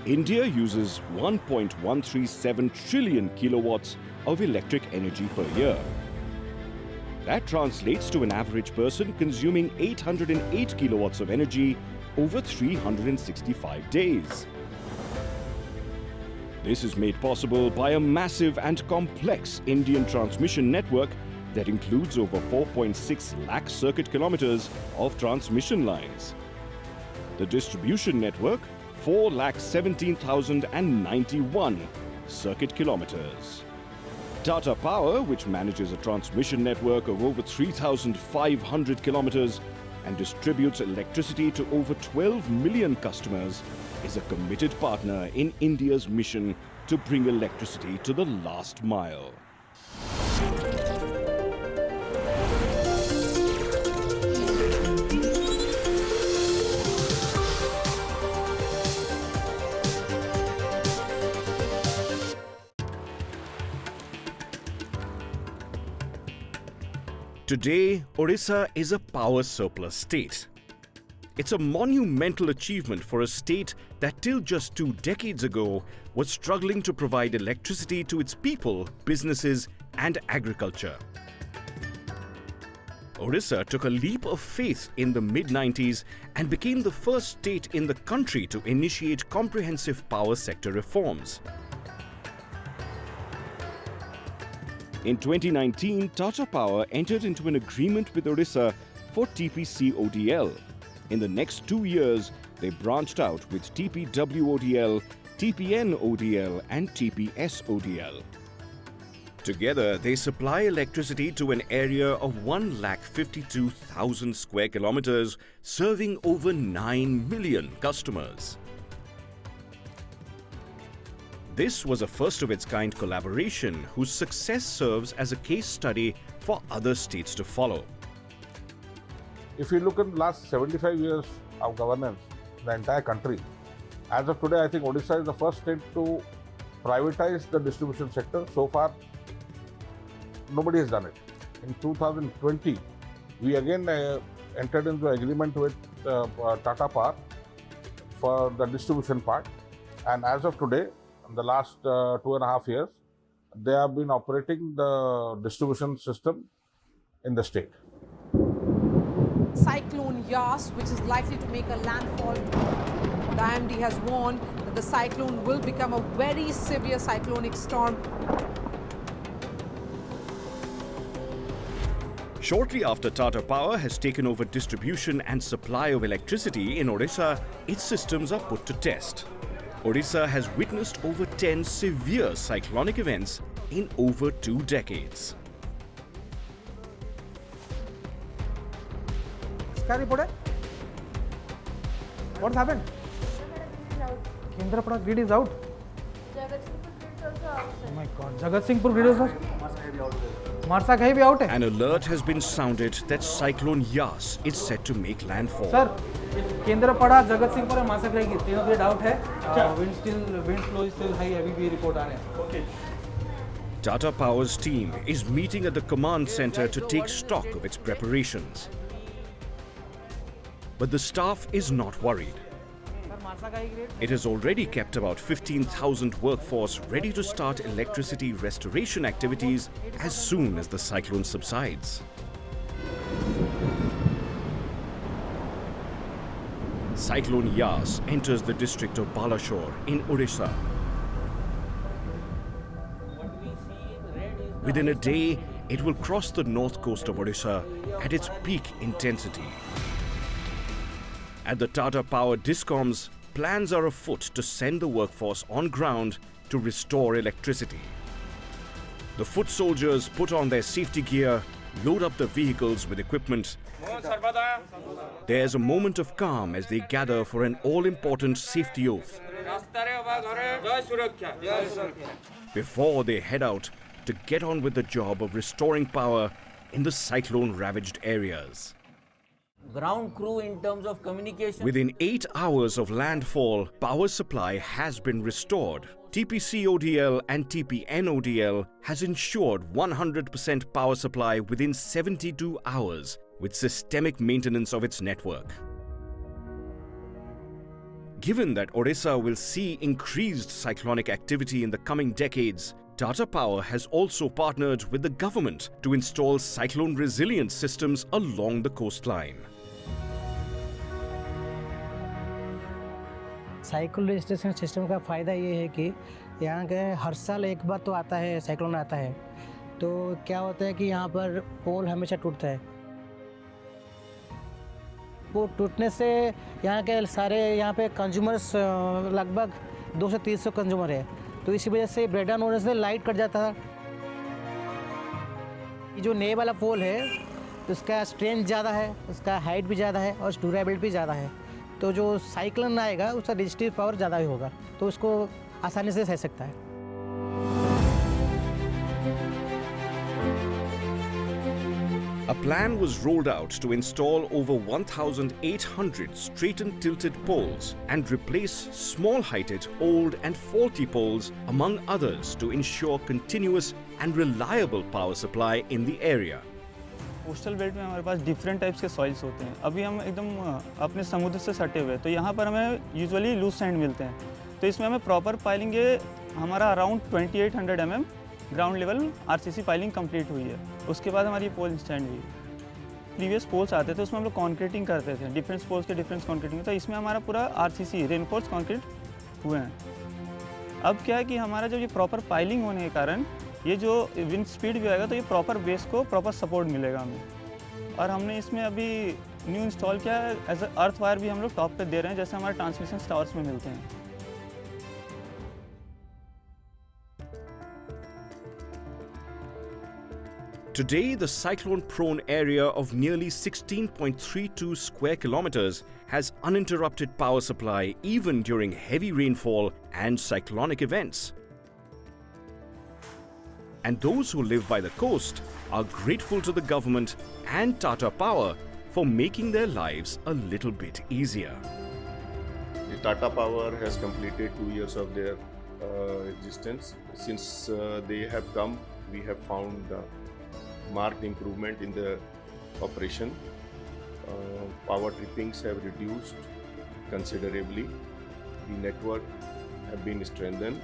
India uses 1.137 trillion kilowatts of electric energy per year. That translates to an average person consuming 808 kilowatts of energy over 365 days. This is made possible by a massive and complex Indian transmission network that includes over 4.6 lakh circuit kilometers of transmission lines. The distribution network, 4,17,091 circuit kilometers. Tata Power, which manages a transmission network of over 3,500 kilometers and distributes electricity to over 12 million customers, is a committed partner in India's mission to bring electricity to the last mile. Today, Orissa is a power surplus state. It's a monumental achievement for a state that till just 2 decades ago was struggling to provide electricity to its people, businesses and agriculture. Orissa took a leap of faith in the mid-90s and became the first state in the country to initiate comprehensive power sector reforms. In 2019, Tata Power entered into an agreement with Orissa for TPC-ODL. In the next 2 years, they branched out with TPW-ODL, TPN-ODL and TPS-ODL. Together, they supply electricity to an area of 1,52,000 square kilometers, serving over 9 million customers. This was a first-of-its-kind collaboration whose success serves as a case study for other states to follow. If you look at the last 75 years of governance in the entire country, as of today, I think Odisha is the first state to privatize the distribution sector. So far, nobody has done it. In 2020, we again entered into agreement with Tata Power for the distribution part. And as of today, in the last 2.5 years, they have been operating the distribution system in the state. Cyclone Yas, which is likely to make a landfall. The IMD has warned that the cyclone will become a very severe cyclonic storm. Shortly after Tata Power has taken over distribution and supply of electricity in Odisha, its systems are put to test. Odisha has witnessed over 10 severe cyclonic events in over 2 decades. What happened? Kendrapada grid is out. Oh my God, Jagat Singhpur grid is out. Marsa Ghai bhi out hai. An alert has been sounded that Cyclone Yas is set to make landfall. Sir, Kendrapada, Jagat Singhpur and Marsa Ghai ki तीनों grid out hai. Wind flow is still high. अभी भी report आ रहे हैं. Okay. Tata Power's team is meeting at the command center to take stock of its preparations. But the staff is not worried. It has already kept about 15,000 workforce ready to start electricity restoration activities as soon as the cyclone subsides. Cyclone Yas enters the district of Balashore in Orissa. Within a day, it will cross the north coast of Odisha at its peak intensity. At the Tata Power Discoms, plans are afoot to send the workforce on ground to restore electricity. The foot soldiers put on their safety gear, load up the vehicles with equipment. There's a moment of calm as they gather for an all-important safety oath before they head out to get on with the job of restoring power in the cyclone-ravaged areas. Ground crew in terms of communication. Within 8 hours of landfall, power supply has been restored. TPC-ODL and TPN-ODL has ensured 100% power supply within 72 hours with systemic maintenance of its network. Given that Orissa will see increased cyclonic activity in the coming decades, Tata Power has also partnered with the government to install cyclone resilient systems along the coastline. Cyclone registration system का फ़ायदा ये है कि यहाँ के हर साल एक बार तो आता है, साइक्लोन आता है, तो क्या होता है कि यहाँ पर पोल हमेशा टूटता है। वो टूटने से यहाँ के सारे यहाँ पे कंज्यूमर्स लगभग 200 से 300 कंज्यूमर है, तो इसी वजह से ब्रेकडाउन होने से लाइट कट जाता है। ये जो नए वाला पोल है उसका स्ट्रेंथ ज़्यादा है, उसका हाइट भी ज़्यादा है और ड्यूरेबिलिटी भी ज़्यादा है, तो जो साइक्लोन आएगा उसका रजिस्टिव पावर ज़्यादा ही होगा, तो उसको आसानी से सह सकता है। A plan was rolled out to install over 1,800 straightened tilted poles and replace small-heighted, old and faulty poles, among others, to ensure continuous and reliable power supply in the area. Coastal belt में हमारे पास different types के soils होते हैं। अभी हम एकदम अपने समुद्र से सटे हुए हैं, तो यहाँ पर हमें यूजुअली लूज सैंड मिलते हैं, तो इसमें हमें प्रॉपर पाइलिंग हमारा around 2800 mm ground level RCC piling complete हुई है। उसके बाद हमारी पोल स्टैंड हुई। प्रीवियस पोल्स आते थे उसमें हम लोग कॉन्क्रीटिंग करते थे, डिफरेंट पोल्स के डिफरेंट कॉन्क्रीटिंग, तो इसमें हमारा पूरा आरसीसी रेनफोर्स कॉन्क्रीट हुए हैं। अब क्या है कि हमारा जब ये प्रॉपर पाइलिंग होने के कारण ये जो विंड स्पीड भी आएगा तो ये प्रॉपर बेस को प्रॉपर सपोर्ट मिलेगा हमें। और हमने इसमें अभी न्यू इंस्टॉल किया है, एज अर्थ वायर भी हम लोग टॉप पे दे रहे हैं, जैसे हमारे ट्रांसमिशन टावर्स में मिलते हैं। Today, the cyclone-prone area of nearly 16.32 square kilometers has uninterrupted power supply even during heavy rainfall and cyclonic events. And those who live by the coast are grateful to the government and Tata Power for making their lives a little bit easier. The Tata Power has completed 2 years of their existence. Since they have come, we have found marked improvement in the operation. Power trippings have reduced considerably. The network have been strengthened.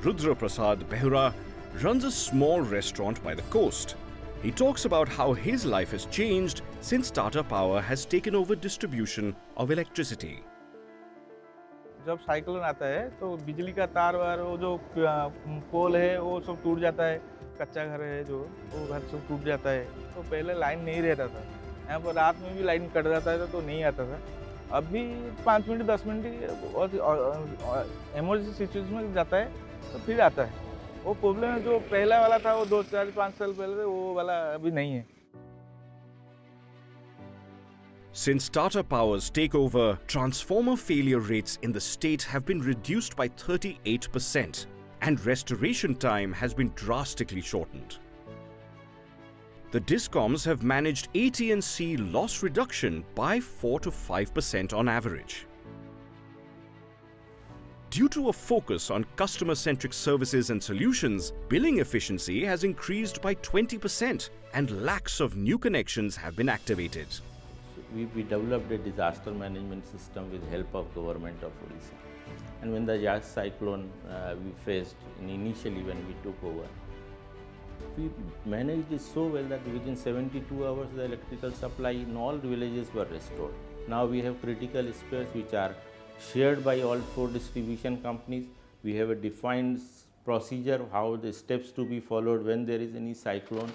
Rudra Prasad Behura runs a small restaurant by the coast. He talks about how his life has changed since Tata Power has taken over distribution of electricity. जब cyclone आता है तो बिजली का तार वार वो जो पोल है वो सब टूट जाता है, कच्चा घर है जो वो घर सब टूट जाता है। तो पहले लाइन नहीं रहता था, यहाँ पर रात में भी लाइन कट जाता है तो नहीं आता था। अभी 5 मिनट 10 मिनट इमरजेंसी सिचुएशन में जाता है तो फिर आता है। वो प्रॉब्लम जो पहला वाला था वो 2, 4, 5 साल पहले वो वाला अभी नहीं है। Since Tata Power's takeover, transformer failure rates in the state have been reduced by 38%, and restoration time has been drastically shortened. The Discoms have managed AT&C loss reduction by 4 to 5% on average. Due to a focus on customer-centric services and solutions, billing efficiency has increased by 20% and lakhs of new connections have been activated. We developed a disaster management system with help of government of Odisha. And when the Yas cyclone we faced initially when we took over, we managed it so well that within 72 hours the electrical supply in all villages were restored. Now we have critical spares which are shared by all 4 distribution companies. We have a defined procedure how the steps to be followed when there is any cyclone.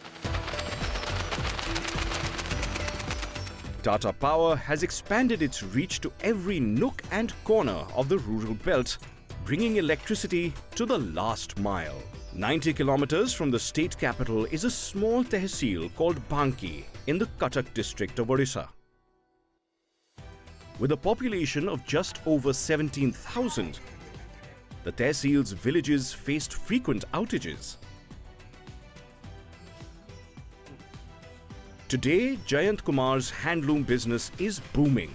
Tata Power has expanded its reach to every nook and corner of the rural belt, bringing electricity to the last mile. 90 kilometers from the state capital is a small tehsil called Banki in the Cuttack district of Orissa. With a population of just over 17,000, the tehsil's villages faced frequent outages. Today, Jayant Kumar's handloom business is booming.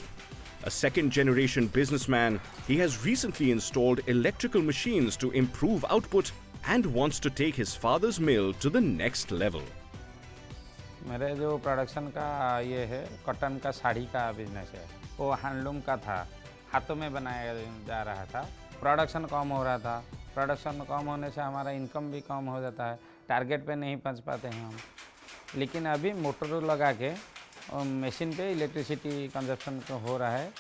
A second-generation businessman, he has recently installed electrical machines to improve output and wants to take his father's mill to the next level. मेरे जो production का ये है cotton का साड़ी का business है, वो handloom का था। हाथों में बनाया जा रहा था। प्रोडक्शन कम हो रहा था, प्रोडक्शन कम होने से हमारा इनकम भी कम हो जाता है, टारगेट पे नहीं पहुंच पाते हैं हम। लेकिन अभी मोटर लगा के मशीन पे इलेक्ट्रिसिटी कंजप्शन हो रहा है,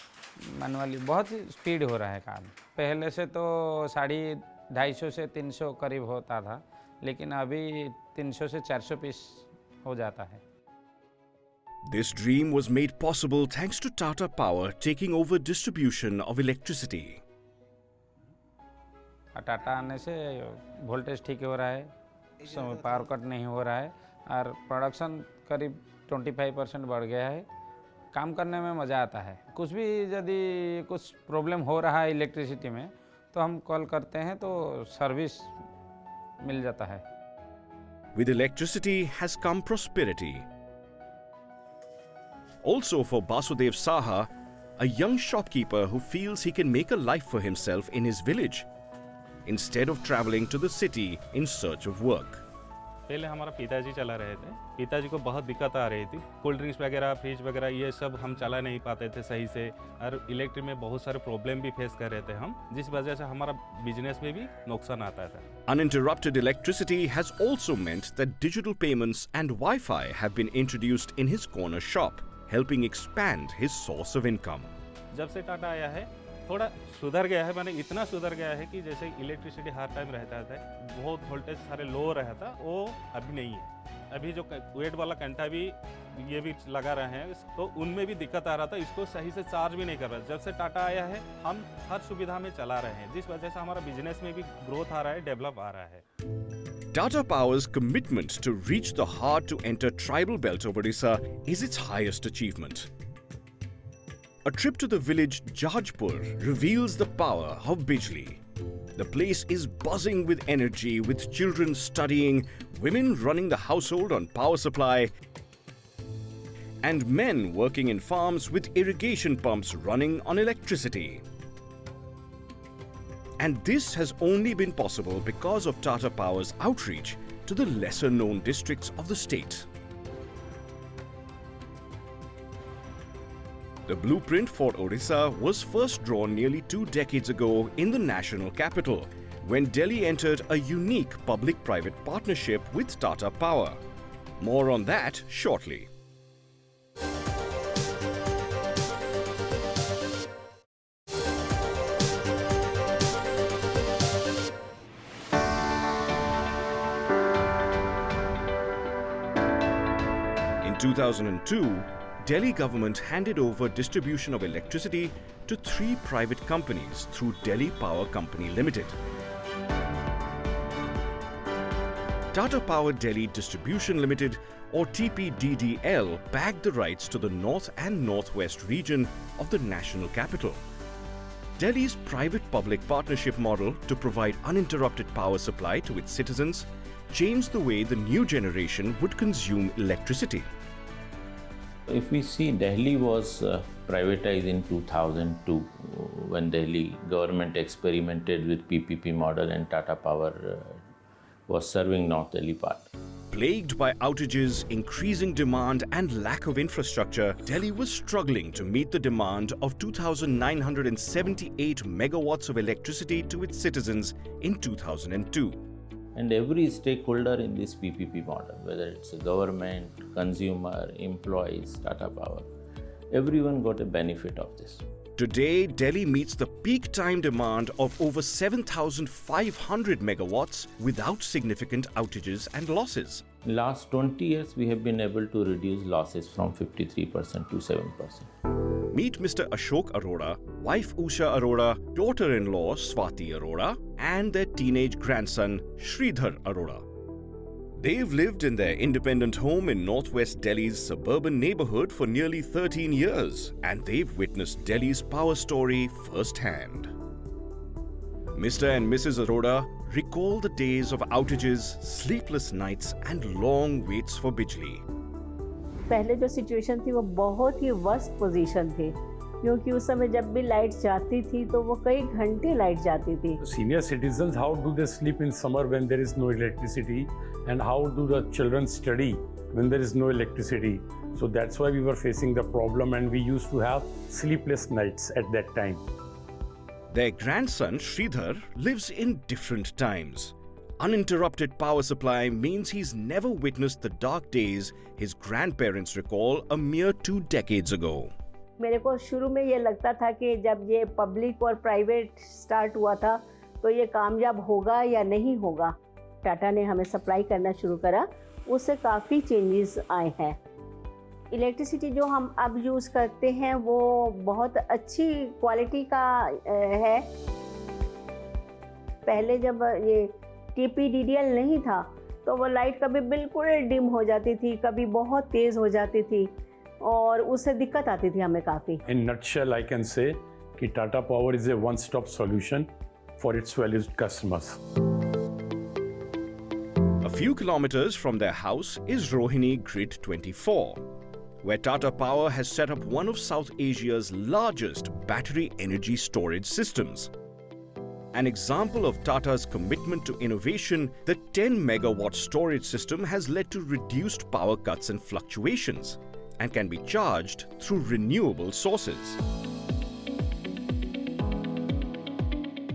मैनुअली बहुत स्पीड हो रहा है काम। पहले से तो 250 से 300 करीब होता था, लेकिन अभी 300 से 400 पीस हो जाता है। This dream was made possible thanks to Tata Power taking over distribution of electricity. Tata आने से वोल्टेज ठीक हो रहा है, पावर कट नहीं हो रहा है और प्रोडक्शन करीब 25% बढ़ गया है। काम करने में मज़ा आता है। कुछ भी यदि कुछ प्रॉब्लम हो रहा है इलेक्ट्रिसिटी में तो हम कॉल करते हैं तो सर्विस मिल जाता है। With electricity has come prosperity. Also for Basudev Saha, a young shopkeeper who feels he can make a life for himself in his village, instead of travelling to the city in search of work. पहले हमारा पिताजी चला रहे थे, पिताजी को बहुत दिक्कत आ रही थी, कोल्ड ड्रिंक्स वगैरह, फ्रिज वगैरह ये सब हम चला नहीं पाते थे सही से, और इलेक्ट्रिक में बहुत सारे प्रॉब्लम भी फेस कर रहे थे हम, जिस वजह से हमारा बिजनेस में भी नुकसान आता था। Uninterrupted electricity has also meant that digital payments and Wi-Fi have been introduced in his corner shop, helping expand his source of income. जब से टाटा आया है थोड़ा सुधर गया है, माने इतना सुधर गया है कि जैसे इलेक्ट्रिसिटी हर टाइम रहता था, बहुत वोल्टेज सारे लो रहता, वो अभी नहीं है। अभी जो वेट वाला कंटा भी ये भी लगा रहे हैं तो उनमें भी दिक्कत आ रहा था, इसको सही से चार्ज भी नहीं कर रहा। जब से टाटा आया है हम हर सुविधा में चला रहे हैं, जिस वजह से हमारा बिजनेस में भी ग्रोथ आ रहा है, डेवलप आ रहा है। Tata Power's commitment to reach the hard-to-enter tribal belt of Odisha is its highest achievement. A trip to the village Jajpur reveals the power of Bijli. The place is buzzing with energy, with children studying, women running the household on power supply, and men working in farms with irrigation pumps running on electricity. And this has only been possible because of Tata Power's outreach to the lesser-known districts of the state. The blueprint for Orissa was first drawn nearly 2 decades ago in the national capital, when Delhi entered a unique public-private partnership with Tata Power. More on that shortly. In 2002, Delhi government handed over distribution of electricity to 3 private companies through Delhi Power Company Limited. Tata Power Delhi Distribution Limited, or TPDDL, bagged the rights to the north and northwest region of the national capital. Delhi's private-public partnership model to provide uninterrupted power supply to its citizens changed the way the new generation would consume electricity. If we see, Delhi was privatized in 2002 when Delhi government experimented with PPP model and Tata Power was serving North Delhi part. Plagued by outages, increasing demand and lack of infrastructure, Delhi was struggling to meet the demand of 2,978 megawatts of electricity to its citizens in 2002. And every stakeholder in this PPP model, whether it's a government, consumer, employees, Tata Power, everyone got a benefit of this. Today, Delhi meets the peak time demand of over 7,500 megawatts without significant outages and losses. In the last 20 years, we have been able to reduce losses from 53% to 7%. Meet Mr. Ashok Arora, wife Usha Arora, daughter-in-law Swati Arora, and their teenage grandson Sridhar Arora. They've lived in their independent home in northwest Delhi's suburban neighborhood for nearly 13 years, and they've witnessed Delhi's power story firsthand. Mr. and Mrs. Arora recall the days of outages, sleepless nights, and long waits for Bijli. पहले जो situation थी वो बहुत ही worst position थी, क्योंकि उस समय जब भी लाइट जाती थी तो वो कई घंटे लाइट जाती थी। Senior citizens, how do they sleep in summer when there is no electricity, and how do the children study when there is no electricity? So that's why we were facing the problem, and we used to have sleepless nights at that time. Their grandson Sridhar lives in different times. Uninterrupted power supply means he's never witnessed the dark days his grandparents recall a mere 2 decades ago. मेरे को शुरू में ये लगता था कि जब ये पब्लिक और प्राइवेट स्टार्ट हुआ था तो ये कामयाब होगा या नहीं होगा। टाटा ने हमें सप्लाई करना शुरू करा, उससे काफ़ी चेंजेस आए हैं। इलेक्ट्रिसिटी जो हम अब यूज़ करते हैं वो बहुत अच्छी क्वालिटी का है। पहले जब ये TPDDL नहीं था तो वो लाइट कभी बिल्कुल डिम हो जाती थी, कभी बहुत तेज़ हो जाती थी और उससे दिक्कत आती थी हमें काफ़ी। In nutshell, I can say कि Tata Power is a one-stop solution for its valued customers. A few kilometers from their house is Rohini Grid 24, where Tata Power has set up one of South Asia's largest battery energy storage systems. An example of Tata's commitment to innovation, the 10 megawatt storage system has led to reduced power cuts and fluctuations, and can be charged through renewable sources.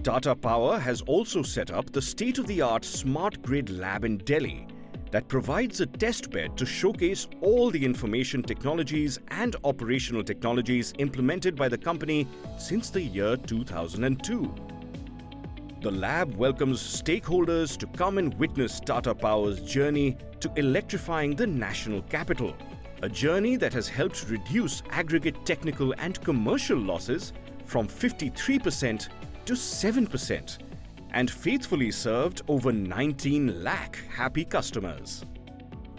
Tata Power has also set up the state-of-the-art Smart Grid Lab in Delhi that provides a testbed to showcase all the information technologies and operational technologies implemented by the company since the year 2002. The lab welcomes stakeholders to come and witness Tata Power's journey to electrifying the national capital. A journey that has helped reduce aggregate technical and commercial losses from 53% to 7% and faithfully served over 19 lakh happy customers.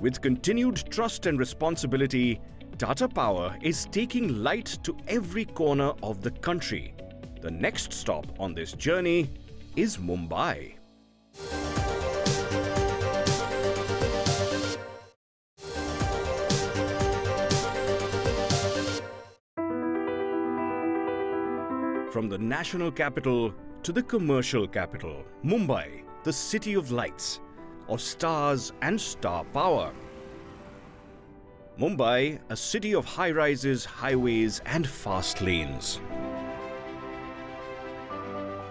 With continued trust and responsibility, Tata Power is taking light to every corner of the country. The next stop on this journey is Mumbai. From the national capital to the commercial capital, Mumbai, the city of lights, of stars and star power. Mumbai, a city of high-rises, highways and fast lanes.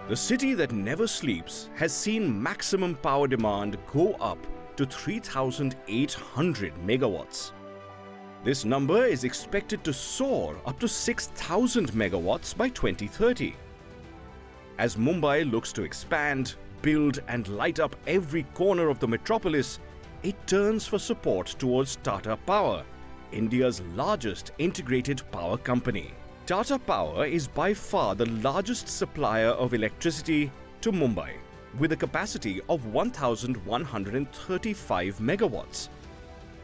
The city that never sleeps has seen maximum power demand go up to 3,800 megawatts. This number is expected to soar up to 6,000 megawatts by 2030. As Mumbai looks to expand, build and light up every corner of the metropolis, it turns for support towards Tata Power, India's largest integrated power company. Tata Power is by far the largest supplier of electricity to Mumbai, with a capacity of 1,135 megawatts.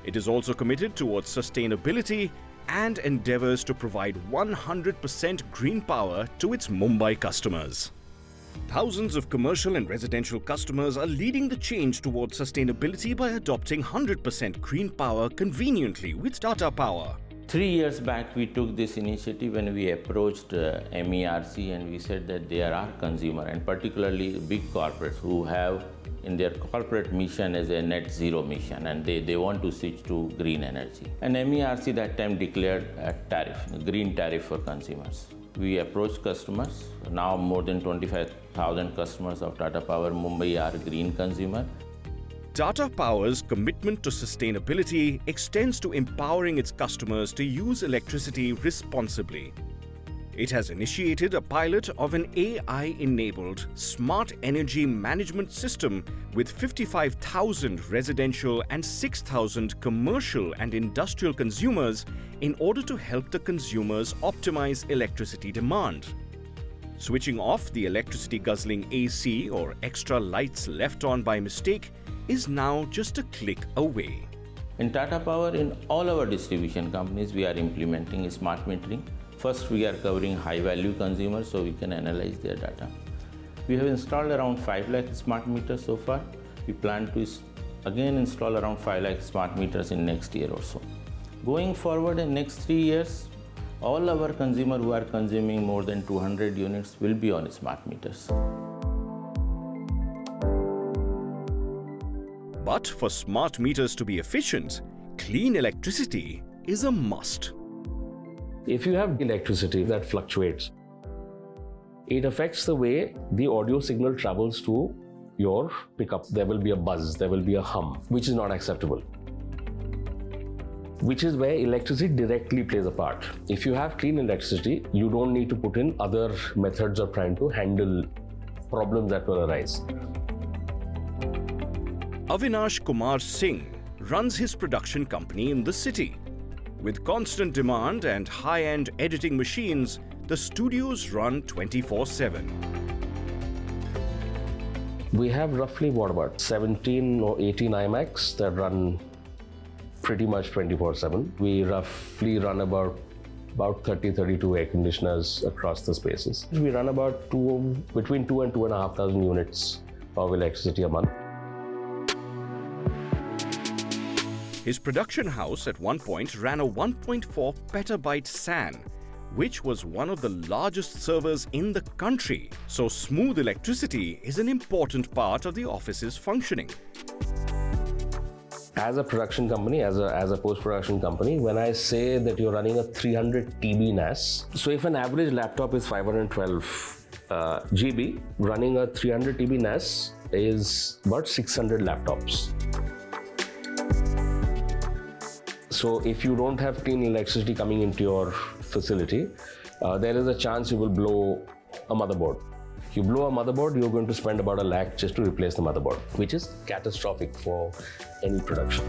It is also committed towards sustainability and endeavours to provide 100% green power to its Mumbai customers. Thousands of commercial and residential customers are leading the change towards sustainability by adopting 100% green power conveniently with Tata Power. 3 years back, we took this initiative when we approached MERC and we said that there are consumer and particularly big corporates who have in their corporate mission as a net zero mission and they want to switch to green energy. And MERC that time declared a tariff, a green tariff for consumers. We approached customers. Now more than 25,000 customers of Tata Power Mumbai are green consumer. Tata Power's commitment to sustainability extends to empowering its customers to use electricity responsibly. It has initiated a pilot of an AI-enabled smart energy management system with 55,000 residential and 6,000 commercial and industrial consumers in order to help the consumers optimize electricity demand. Switching off the electricity guzzling AC or extra lights left on by mistake is now just a click away. In Tata Power, in all our distribution companies, we are implementing smart metering. First, we are covering high-value consumers so we can analyze their data. We have installed around 5 lakh smart meters so far. We plan to again install around 5 lakh smart meters in next year or so. Going forward in next 3 years, All our consumers who are consuming more than 200 units will be on smart meters. But for smart meters to be efficient, clean electricity is a must. If you have electricity that fluctuates, it affects the way the audio signal travels to your pickup. There will be a buzz, there will be a hum, which is not acceptable. Which is where electricity directly plays a part. If you have clean electricity, you don't need to put in other methods of trying to handle problems that will arise. Avinash Kumar Singh runs his production company in the city. With constant demand and high-end editing machines, the studios run 24/7. We have roughly about 17 or 18 iMacs that run pretty much 24/7. We roughly run about 30-32 air conditioners across the spaces. We run between 2,000 and 2,500 units of electricity a month. His production house at one point ran a 1.4 petabyte SAN, which was one of the largest servers in the country. So smooth electricity is an important part of the office's functioning. As a production company, as a post-production company, when I say that you're running a 300 TB NAS, so if an average laptop is 512 GB, running a 300 TB NAS is about 600 laptops. So if you don't have clean electricity coming into your facility, there is a chance you will blow a motherboard. You blow a motherboard, you're going to spend about $1 lakh just to replace the motherboard, which is catastrophic for any production.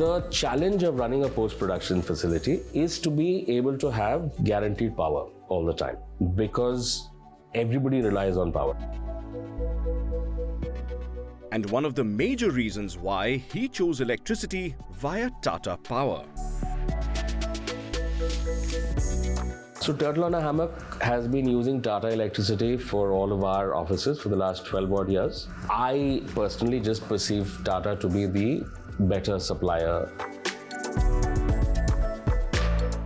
The challenge of running a post-production facility is to be able to have guaranteed power all the time, because everybody relies on power. And one of the major reasons why he chose electricity via Tata Power. So Turtle on a Hammock has been using Tata electricity for all of our offices for the last 12 odd years. I personally just perceive Tata to be the better supplier.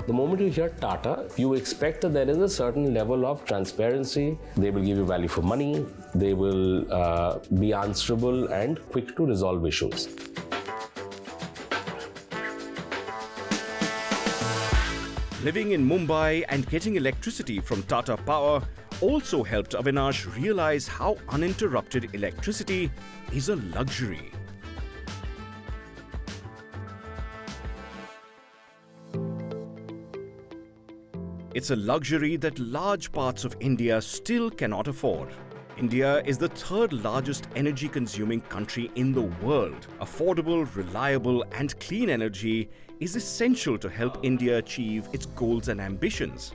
The moment you hear Tata, you expect that there is a certain level of transparency. They will give you value for money. They will be answerable and quick to resolve issues. Living in Mumbai and getting electricity from Tata Power also helped Avinash realize how uninterrupted electricity is a luxury. It's a luxury that large parts of India still cannot afford. India is the third largest energy consuming country in the world. Affordable, reliable and clean energy is essential to help India achieve its goals and ambitions.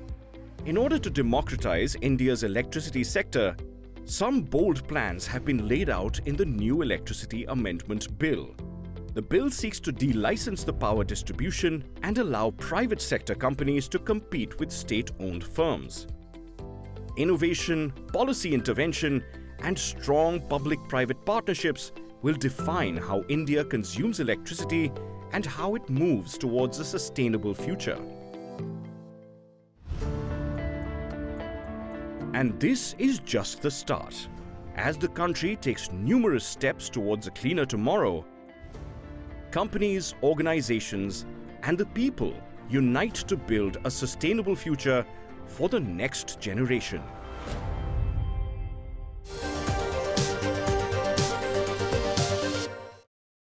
In order to democratize India's electricity sector, some bold plans have been laid out in the new Electricity Amendment Bill. The bill seeks to de-license the power distribution and allow private sector companies to compete with state-owned firms. Innovation, policy intervention, and strong public-private partnerships will define how India consumes electricity and how it moves towards a sustainable future. And this is just the start. As the country takes numerous steps towards a cleaner tomorrow, companies, organizations, and the people unite to build a sustainable future for the next generation.